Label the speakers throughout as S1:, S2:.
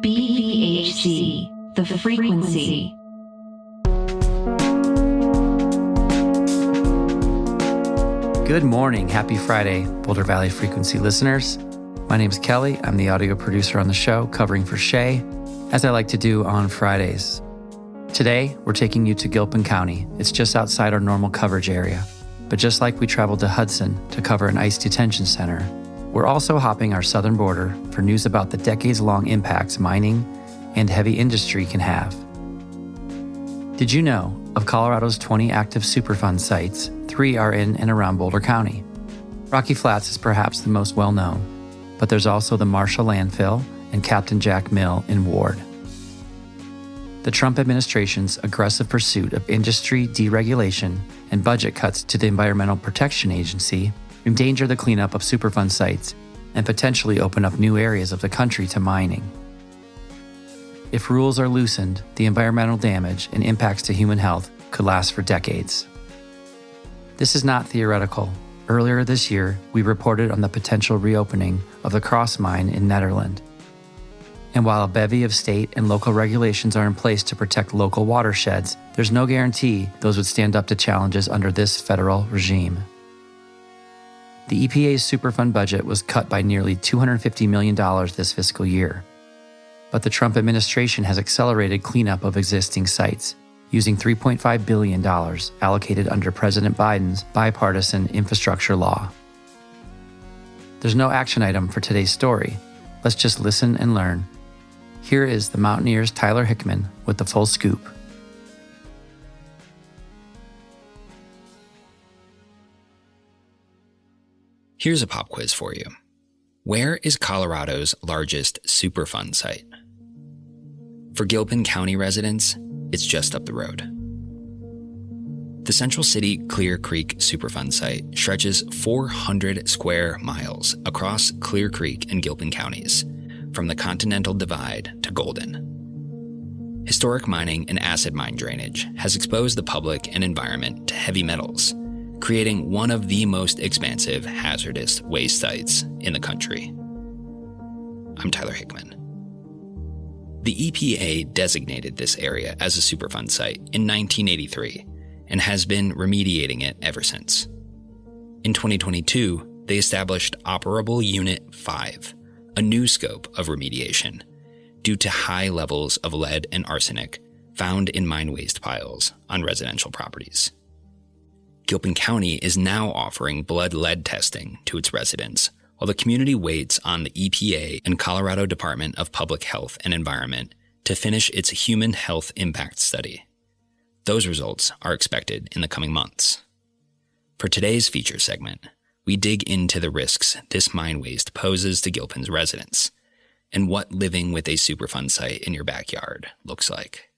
S1: BVHC, the frequency.
S2: Good morning. Happy Friday, Boulder Valley Frequency listeners. My name's Kelly. I'm the audio producer on the show, covering for Shay, as I like to do on Fridays. Today, we're taking you to Gilpin County. It's just outside our normal coverage area. But just like we traveled to Hudson to cover an ICE detention center, we're also hopping our southern border for news about the decades-long impacts mining and heavy industry can have. Did you know of Colorado's 20 active Superfund sites, 3 are in and around Boulder County? Rocky Flats is perhaps the most well-known, but there's also the Marshall Landfill and Captain Jack Mill in Ward. The Trump administration's aggressive pursuit of industry deregulation and budget cuts to the Environmental Protection Agency endanger the cleanup of Superfund sites and potentially open up new areas of the country to mining. If rules are loosened, the environmental damage and impacts to human health could last for decades. This is not theoretical. Earlier this year, we reported on the potential reopening of the Cross Mine in Nederland. And while a bevy of state and local regulations are in place to protect local watersheds, there's no guarantee those would stand up to challenges under this federal regime. The EPA's Superfund budget was cut by nearly $250 million this fiscal year. But the Trump administration has accelerated cleanup of existing sites, using $3.5 billion allocated under President Biden's bipartisan infrastructure law. There's no action item for today's story. Let's just listen and learn. Here is the Mountaineers' Tyler Hickman with the full scoop.
S3: Here's a pop quiz for you. Where is Colorado's largest Superfund site? For Gilpin County residents, it's just up the road. The Central City Clear Creek Superfund site stretches 400 square miles across Clear Creek and Gilpin counties, from the Continental Divide to Golden. Historic mining and acid mine drainage has exposed the public and environment to heavy metals, creating one of the most expansive hazardous waste sites in the country. I'm Tyler Hickman. The EPA designated this area as a Superfund site in 1983 and has been remediating it ever since. In 2022, they established Operable Unit 5, a new scope of remediation, due to high levels of lead and arsenic found in mine waste piles on residential properties. Gilpin County is now offering blood lead testing to its residents, while the community waits on the EPA and Colorado Department of Public Health and Environment to finish its human health impact study. Those results are expected in the coming months. For today's feature segment, we dig into the risks this mine waste poses to Gilpin's residents and what living with a Superfund site in your backyard looks like.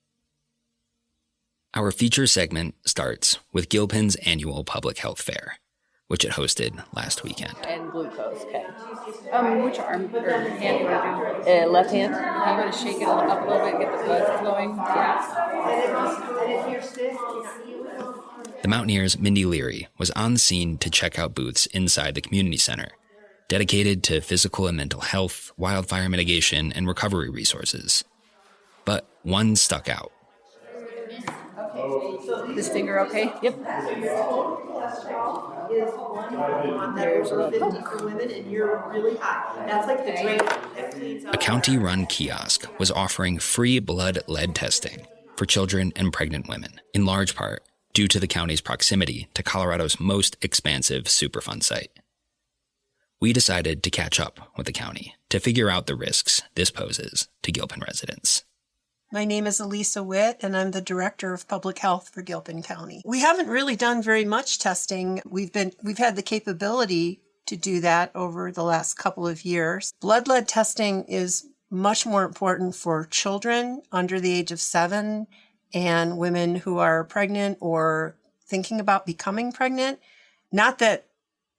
S3: Our feature segment starts with Gilpin's annual public health fair, which it hosted last weekend.
S4: And glucose, okay.
S5: Which arm or hand you want to do?
S4: Left hand?
S5: You want to shake it up a little bit, get the blood flowing?
S3: The Mountaineers' Mindy Leary was on the scene to check out booths inside the community center, dedicated to physical and mental health, wildfire mitigation, and recovery resources. But one stuck out.
S5: This finger okay?
S4: Yep.
S5: There's a
S6: 50 for women, and you're really high. That's like the drain.
S3: A county-run kiosk was offering free blood lead testing for children and pregnant women, in large part due to the county's proximity to Colorado's most expansive Superfund site. We decided to catch up with the county to figure out the risks this poses to Gilpin residents.
S6: My name is Alisa Witt, and I'm the Director of Public Health for Gilpin County. We haven't really done very much testing. We've had the capability to do that over the last couple of years. Blood lead testing is much more important for children under the age of 7 and women who are pregnant or thinking about becoming pregnant. Not that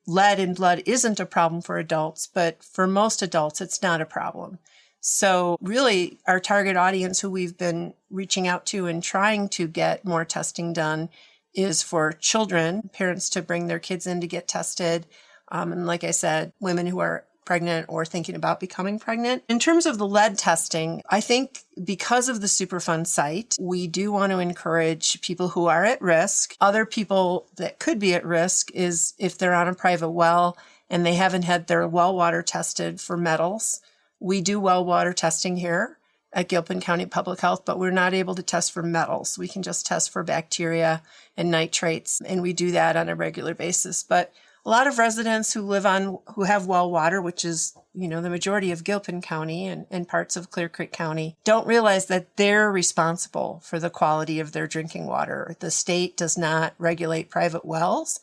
S6: lead in blood isn't a problem for adults, but for most adults, it's not a problem. So really, our target audience who we've been reaching out to and trying to get more testing done is for children, parents to bring their kids in to get tested. And like I said, women who are pregnant or thinking about becoming pregnant. In terms of the lead testing, I think because of the Superfund site, we do want to encourage people who are at risk. Other people that could be at risk is if they're on a private well and they haven't had their well water tested for metals. We do well water testing here at Gilpin County Public Health, but we're not able to test for metals. We can just test for bacteria and nitrates, and we do that on a regular basis. But a lot of residents who have well water, which is, the majority of Gilpin County and parts of Clear Creek County, don't realize that they're responsible for the quality of their drinking water. The state does not regulate private wells.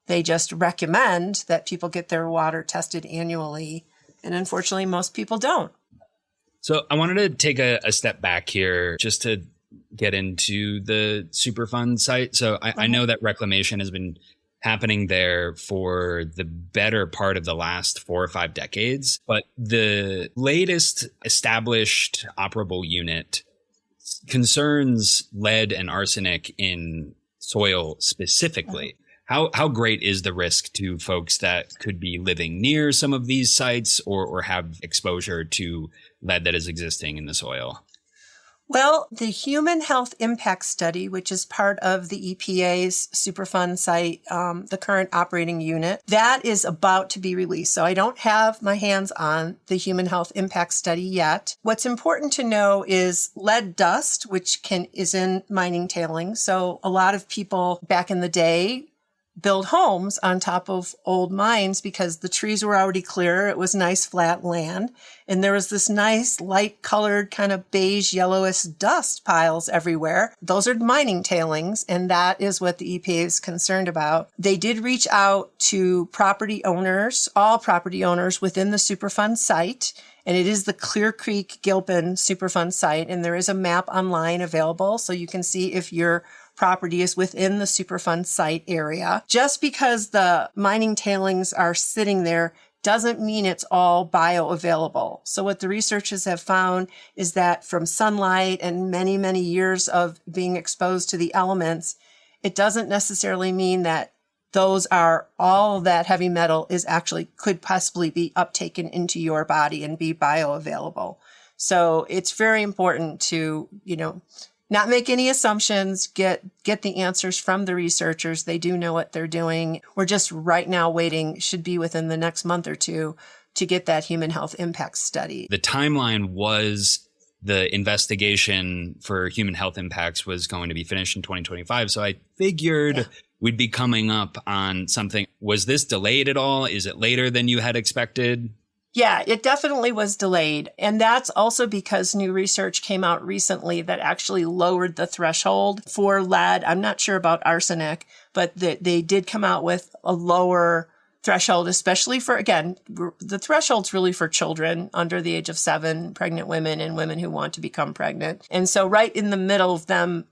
S6: They just recommend that people get their water tested annually. And unfortunately, most people don't.
S3: So I wanted to take a step back here just to get into the Superfund site. So I know that reclamation has been happening there for the better part of the last 4 or 5 decades. But the latest established operable unit concerns lead and arsenic in soil specifically. How great is the risk to folks that could be living near some of these sites or have exposure to lead that is existing in the soil?
S6: Well, the Human Health Impact Study, which is part of the EPA's Superfund site, the current operating unit, that is about to be released. So I don't have my hands on the Human Health Impact Study yet. What's important to know is lead dust, which is in mining tailings. So a lot of people back in the day build homes on top of old mines because the trees were already clear. It was nice flat land. And there was this nice light colored kind of beige yellowish dust piles everywhere. Those are mining tailings. And that is what the EPA is concerned about. They did reach out to property owners, all property owners within the Superfund site. And it is the Clear Creek Gilpin Superfund site. And there is a map online available so you can see if your property is within the Superfund site area. Just because the mining tailings are sitting there doesn't mean it's all bioavailable. So what the researchers have found is that from sunlight and many, many years of being exposed to the elements, it doesn't necessarily mean that those are all that heavy metal is actually could possibly be uptaken into your body and be bioavailable. So it's very important to, not make any assumptions, get the answers from the researchers. They do know what they're doing. We're just right now waiting, should be within the next month or two, to get that human health impact study.
S3: The timeline was the investigation for human health impacts was going to be finished in 2025. So I figured we'd be coming up on something. Was this delayed at all? Is it later than you had expected?
S6: Yeah, it definitely was delayed. And that's also because new research came out recently that actually lowered the threshold for lead. I'm not sure about arsenic, but they did come out with a lower threshold, especially for, again, the threshold's really for children under the age of 7, pregnant women, and women who want to become pregnant. And so right in the middle of them,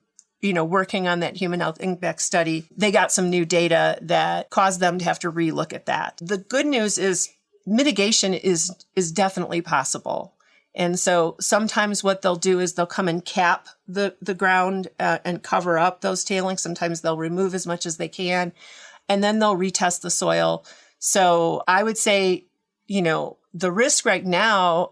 S6: working on that human health impact study, they got some new data that caused them to have to relook at that. The good news is mitigation is definitely possible. And so sometimes what they'll do is they'll come and cap the ground and cover up those tailings. Sometimes they'll remove as much as they can, and then they'll retest the soil. So I would say, the risk right now,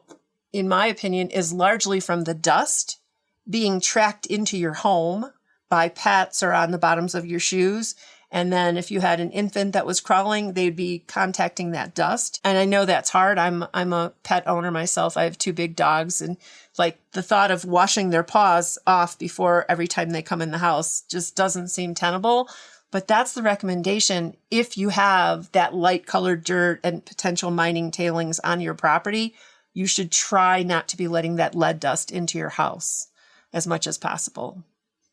S6: in my opinion, is largely from the dust being tracked into your home by pets or on the bottoms of your shoes. And then if you had an infant that was crawling, they'd be contacting that dust. And I know that's hard. I'm a pet owner myself. I have 2 big dogs. And the thought of washing their paws off before every time they come in the house just doesn't seem tenable. But that's the recommendation. If you have that light colored dirt and potential mining tailings on your property, you should try not to be letting that lead dust into your house as much as possible.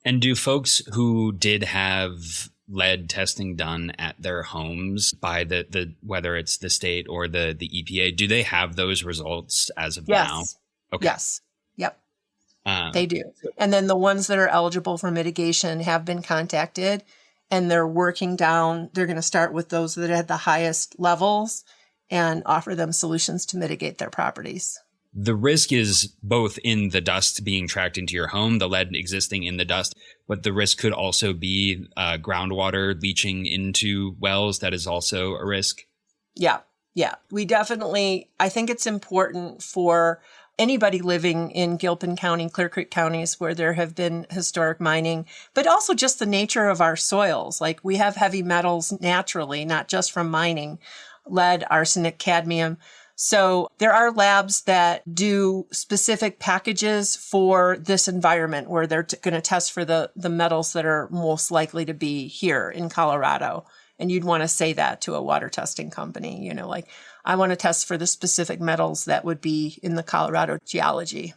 S3: And do folks who did have lead testing done at their homes by the whether it's the state or the EPA, do they have those results as of now? Okay.
S6: Yes. Yep. They do. And then the ones that are eligible for mitigation have been contacted, and they're working down. They're going to start with those that had the highest levels and offer them solutions to mitigate their properties.
S3: The risk is both in the dust being tracked into your home, the lead existing in the dust, but the risk could also be groundwater leaching into wells. That is also a risk.
S6: Yeah. Yeah, we definitely, I think it's important for anybody living in Gilpin County, Clear Creek counties where there have been historic mining, but also just the nature of our soils. Like we have heavy metals naturally, not just from mining, lead, arsenic, cadmium. So there are labs that do specific packages for this environment where they're going to test for the metals that are most likely to be here in Colorado. And you'd want to say that to a water testing company, like I want to test for the specific metals that would be in the Colorado geology.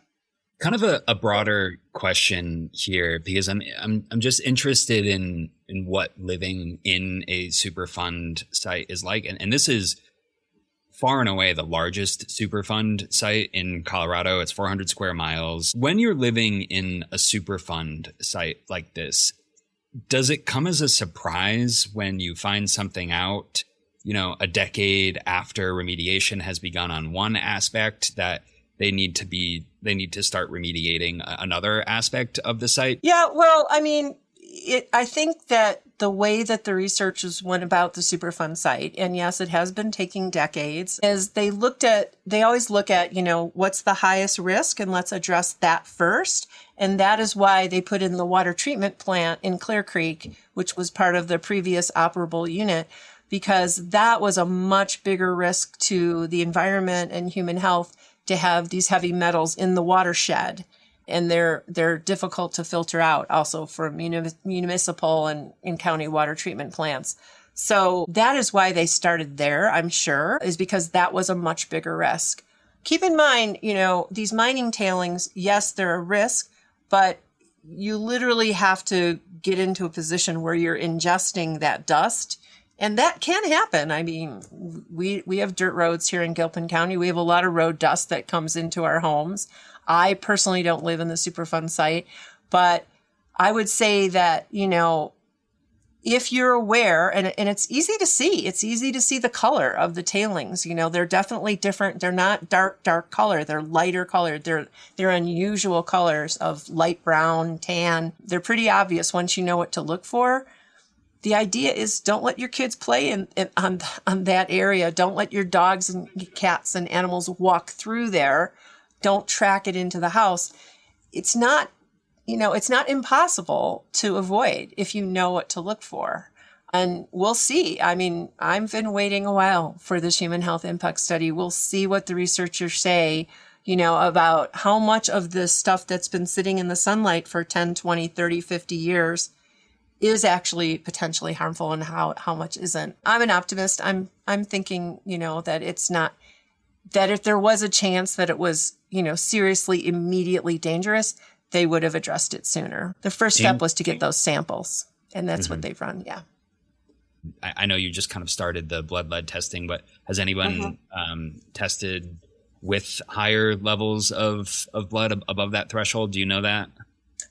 S3: Kind of a broader question here, because I'm just interested in what living in a Superfund site is like. And this is far and away the largest Superfund site in Colorado. It's 400 square miles. When you're living in a Superfund site like this, does it come as a surprise when you find something out, a decade after remediation has begun on one aspect that they need to start remediating another aspect of the site? Yeah,
S6: well, I think that the way that the researchers went about the Superfund site, and yes, it has been taking decades, is they always look at, what's the highest risk and let's address that first. And that is why they put in the water treatment plant in Clear Creek, which was part of the previous operable unit, because that was a much bigger risk to the environment and human health to have these heavy metals in the watershed. And they're difficult to filter out also from municipal and county water treatment plants. So that is why they started there, I'm sure, is because that was a much bigger risk. Keep in mind, these mining tailings, yes, they're a risk, but you literally have to get into a position where you're ingesting that dust. And that can happen. We have dirt roads here in Gilpin County. We have a lot of road dust that comes into our homes. I personally don't live in the Superfund site, but I would say that, if you're aware, and it's easy to see the color of the tailings, they're definitely different. They're not dark color. They're lighter color. They're unusual colors of light brown, tan. They're pretty obvious once you know what to look for. The idea is don't let your kids play on that area. Don't let your dogs and cats and animals walk through there. Don't track it into the house. It's not impossible to avoid if you know what to look for. And we'll see. I've been waiting a while for this human health impact study. We'll see what the researchers say, about how much of this stuff that's been sitting in the sunlight for 10, 20, 30, 50 years is actually potentially harmful and how much isn't. I'm an optimist. I'm thinking, that it's not, that if there was a chance that it was, seriously, immediately dangerous, they would have addressed it sooner. The first step was to get those samples, and that's what they've run. Yeah.
S3: I know you just kind of started the blood lead testing, but has anyone tested with higher levels of blood above that threshold? Do you know that?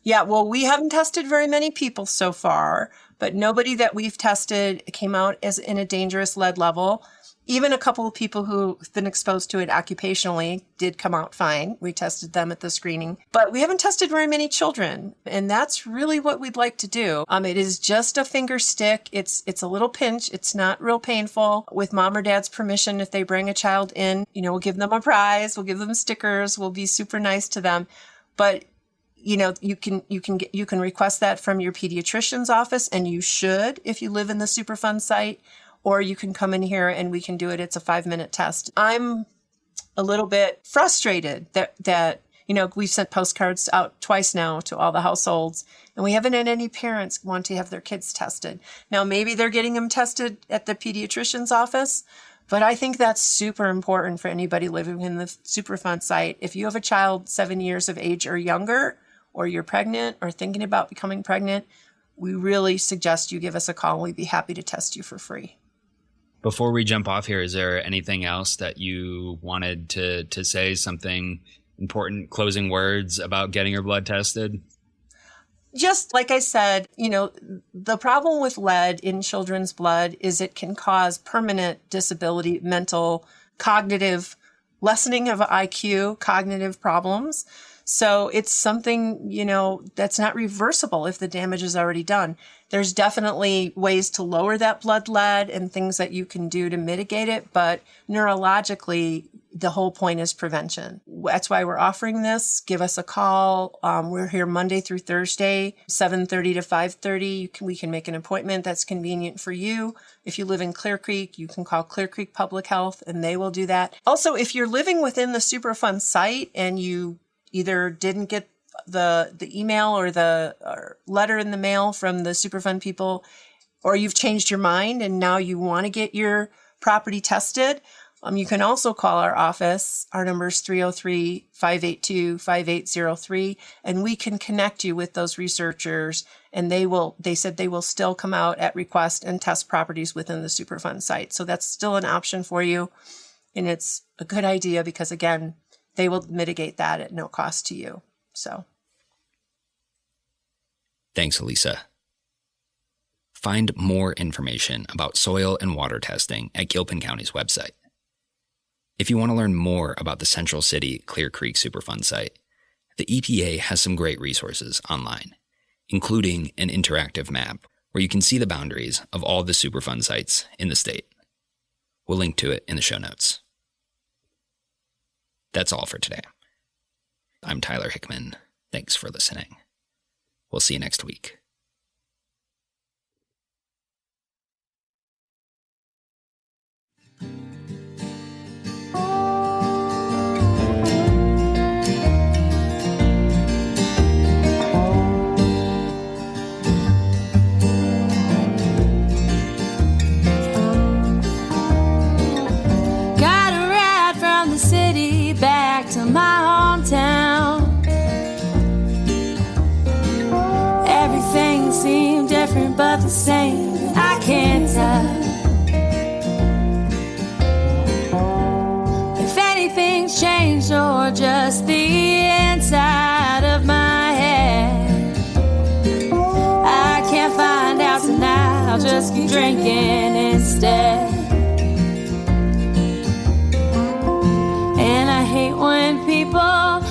S6: Yeah, well, we haven't tested very many people so far, but nobody that we've tested came out as in a dangerous lead level. Even a couple of people who've been exposed to it occupationally did come out fine. We tested them at the screening, but we haven't tested very many children. And that's really what we'd like to do. It is just a finger stick. It's a little pinch. It's not real painful. With mom or dad's permission, if they bring a child in, we'll give them a prize. We'll give them stickers. We'll be super nice to them. But you can request that from your pediatrician's office, and you should if you live in the Superfund site. Or you can come in here and we can do it. It's a 5-minute test. I'm a little bit frustrated that we've sent postcards out twice now to all the households, and we haven't had any parents want to have their kids tested. Now, maybe they're getting them tested at the pediatrician's office, but I think that's super important for anybody living in the Superfund site. If you have a child 7 years of age or younger, or you're pregnant or thinking about becoming pregnant, we really suggest you give us a call. We'd be happy to test you for free.
S3: Before we jump off here, is there anything else that you wanted to say, something important, closing words about getting your blood tested?
S6: Just like I said, the problem with lead in children's blood is it can cause permanent disability, mental, cognitive, lessening of IQ, cognitive problems. So it's something, that's not reversible if the damage is already done. There's definitely ways to lower that blood lead and things that you can do to mitigate it, but neurologically, the whole point is prevention. That's why we're offering this. Give us a call. We're here Monday through Thursday, 7:30 to 5:30. We can make an appointment that's convenient for you. If you live in Clear Creek, you can call Clear Creek Public Health and they will do that. Also, if you're living within the Superfund site and you either didn't get the email or the letter in the mail from the Superfund people, or you've changed your mind and now you want to get your property tested, you can also call our office. Our number is 303-582-5803, and we can connect you with those researchers, and they said they will still come out at request and test properties within the Superfund site. So that's still an option for you, and it's a good idea because, again, they will mitigate that at no cost to you. So,
S3: thanks, Alisa. Find more information about soil and water testing at Gilpin County's website. If you want to learn more about the Central City Clear Creek Superfund site, the EPA has some great resources online, including an interactive map where you can see the boundaries of all the Superfund sites in the state. We'll link to it in the show notes. That's all for today. I'm Tyler Hickman. Thanks for listening. We'll see you next week.
S4: To my hometown, everything seemed different but the same. I can't tell if anything's changed or just the inside of my head. I can't find out tonight, I'll just keep drinking instead. And I hate when people